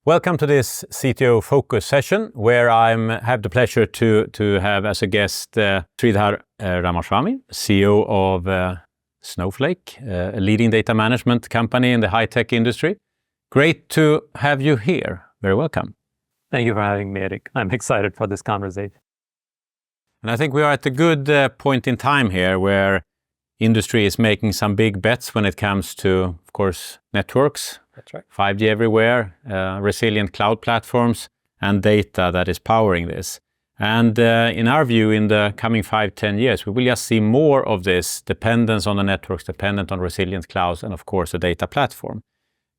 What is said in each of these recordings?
Welcome to this CTO Focus session, where I have the pleasure to have as a guest Sridhar Ramaswamy, CEO of Snowflake, a leading data management company in the high-tech industry. Great to have you here. Very welcome. Thank you for having me, Erik. I'm excited for this conversation. And I think we are at a good point in time here where industry is making some big bets when it comes to, of course, networks. That's right. 5G everywhere, resilient cloud platforms, and data that is powering this. And in our view, in the coming 5-10 years, we will just see more of this dependence on the networks, dependent on resilient clouds, and of course, a data platform.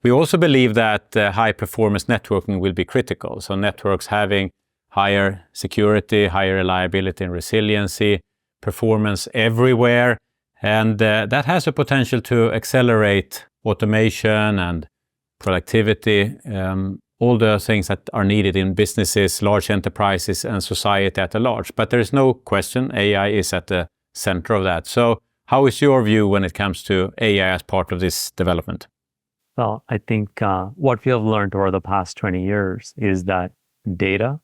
We also believe that high-performance networking will be critical. So networks having higher security, higher reliability and resiliency, performance everywhere. And that has a potential to accelerate automation and productivity, all the things that are needed in businesses, large enterprises, and society at large. But there is no question AI is at the center of that. So how is your view when it comes to AI as part of this development? Well, I think what we have learned over the past 20 years is that data,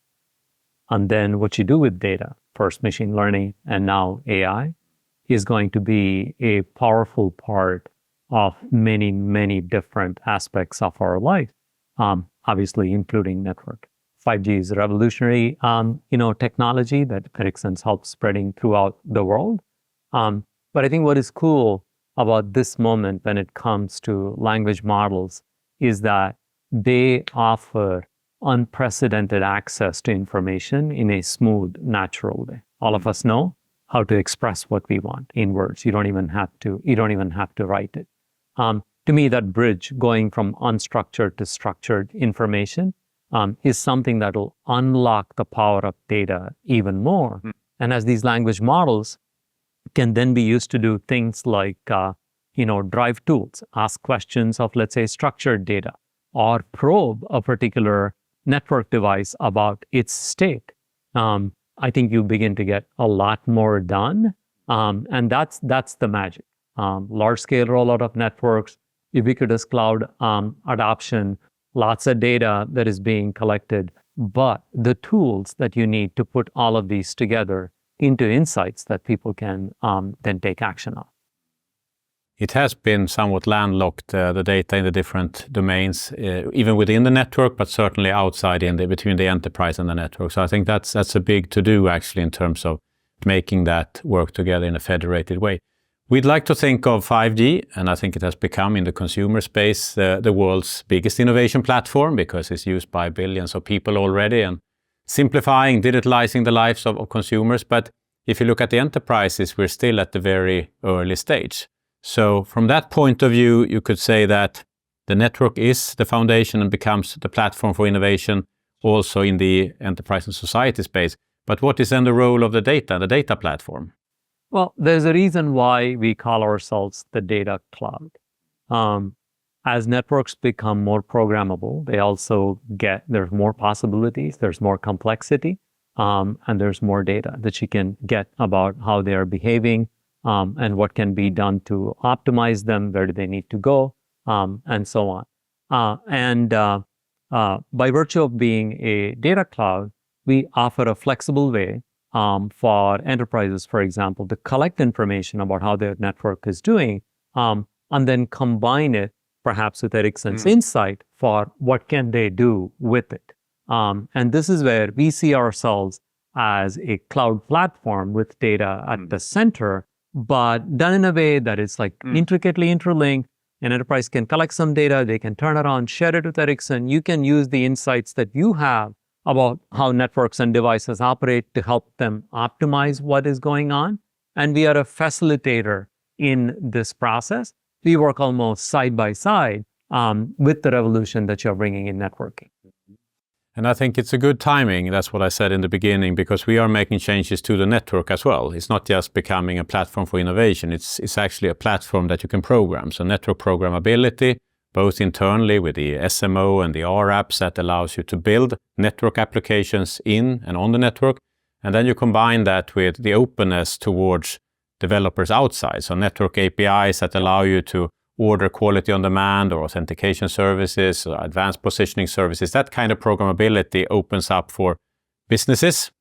and then what you do with data, first machine learning and now AI, is going to be a powerful part of many, many different aspects of our life, obviously including network. 5G is a revolutionary, technology that Ericsson's helped spreading throughout the world. But I think what is cool about this moment when it comes to language models is that they offer unprecedented access to information in a smooth, natural way. All of us know how to express what we want in words. You don't even have to write it. To me, that bridge going from unstructured to structured information is something that will unlock the power of data even more. And as these language models can then be used to do things like, drive tools, ask questions of, let's say, structured data, or probe a particular network device about its state. I think you begin to get a lot more done. And that's the magic. Large-scale rollout of networks, ubiquitous cloud adoption, lots of data that is being collected, but the tools that you need to put all of these together into insights that people can then take action on. It has been somewhat landlocked, the data in the different domains, even within the network, but certainly outside between the enterprise and the network. So I think that's a big to-do actually in terms of making that work together in a federated way. We'd like to think of 5G, and I think it has become in the consumer space the world's biggest innovation platform because it's used by billions of people already and simplifying, digitalizing the lives of consumers. But if you look at the enterprises, we're still at the very early stage. So from that point of view, you could say that the network is the foundation and becomes the platform for innovation also in the enterprise and society space. But what is then the role of the data platform? Well, there's a reason why we call ourselves the data cloud. As networks become more programmable, they also there's more possibilities, there's more complexity, and there's more data that you can get about how they are behaving, and what can be done to optimize them, where do they need to go, and so on. By virtue of being a data cloud, we offer a flexible way for enterprises, for example, to collect information about how their network is doing, and then combine it perhaps with Ericsson's insight for what can they do with it. And this is where we see ourselves as a cloud platform with data at the center, but done in a way that is like intricately interlinked. An enterprise can collect some data, they can turn it on, share it with Ericsson. You can use the insights that you have about how networks and devices operate to help them optimize what is going on. And we are a facilitator in this process. We work almost side by side with the revolution that you're bringing in networking. And I think it's a good timing, that's what I said in the beginning, because we are making changes to the network as well. It's not just becoming a platform for innovation, it's actually a platform that you can program. So network programmability, both internally with the SMO and the R apps that allows you to build network applications in and on the network. And then you combine that with the openness towards developers outside. So network APIs that allow you to order quality on demand or authentication services or advanced positioning services. That kind of programmability opens up for businesses,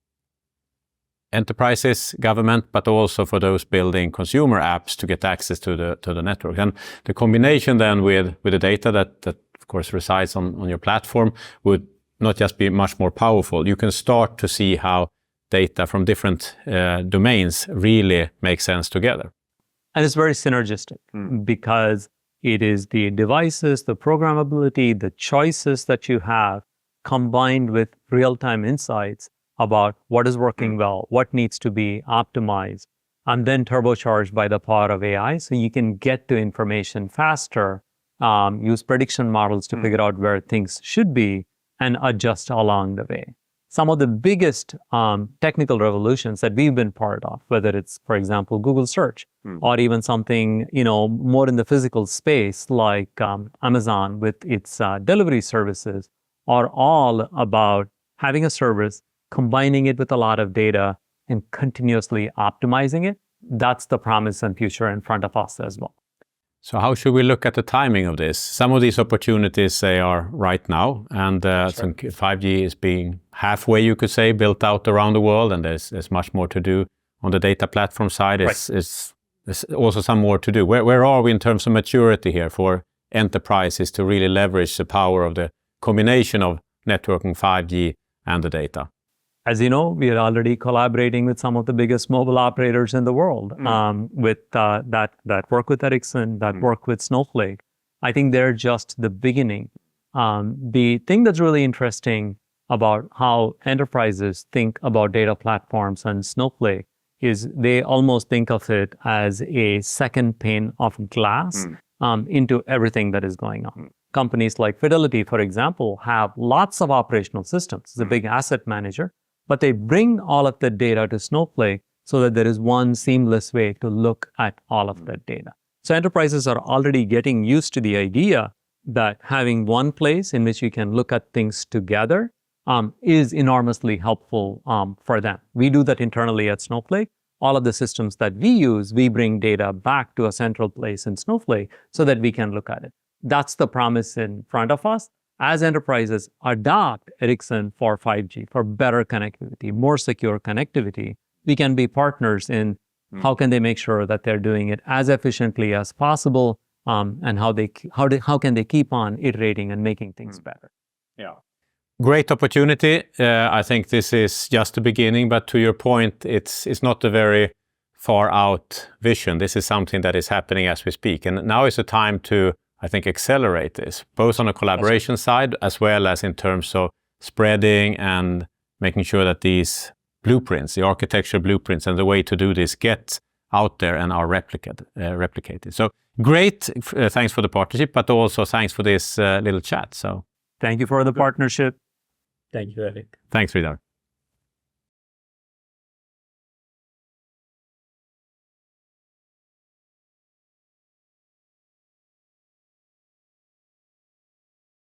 enterprises, government, but also for those building consumer apps to get access to the network. And the combination then with the data that of course resides on your platform would not just be much more powerful. You can start to see how data from different domains really make sense together. And it's very synergistic because it is the devices, the programmability, the choices that you have combined with real-time insights about what is working well, what needs to be optimized, and then turbocharged by the power of AI. So you can get to information faster, use prediction models to figure out where things should be, and adjust along the way. Some of the biggest technical revolutions that we've been part of, whether it's, for example, Google search, or even something, more in the physical space like Amazon with its delivery services, are all about having a service, combining it with a lot of data, and continuously optimizing it. That's the promise and future in front of us as well. So how should we look at the timing of this? Some of these opportunities, they are right now, and I think 5G is being halfway, you could say, built out around the world, and there's much more to do on the data platform side. There's also some more to do. Where are we in terms of maturity here for enterprises to really leverage the power of the combination of networking, 5G, and the data? As you know, we are already collaborating with some of the biggest mobile operators in the world, with that work with Ericsson, that work with Snowflake. I think they're just the beginning. The thing that's really interesting about how enterprises think about data platforms and Snowflake is they almost think of it as a second pane of glass into everything that is going on. Companies like Fidelity, for example, have lots of operational systems. It's a big asset manager. But they bring all of the data to Snowflake so that there is one seamless way to look at all of that data. So enterprises are already getting used to the idea that having one place in which you can look at things together is enormously helpful for them. We do that internally at Snowflake. All of the systems that we use, we bring data back to a central place in Snowflake so that we can look at it. That's the promise in front of us. As enterprises adopt Ericsson for 5G, for better connectivity, more secure connectivity, we can be partners in how can they make sure that they're doing it as efficiently as possible, and how can they keep on iterating and making things better. Yeah, great opportunity. I think this is just the beginning, but to your point, it's not a very far out vision. This is something that is happening as we speak, and now is the time to, I think, accelerate this, both on a collaboration side as well as in terms of spreading and making sure that these blueprints, the architecture blueprints and the way to do this get out there and are replicated. So great, thanks for the partnership, but also thanks for this little chat. So thank you for the partnership. Thank you, Erik. Thanks, Sridhar.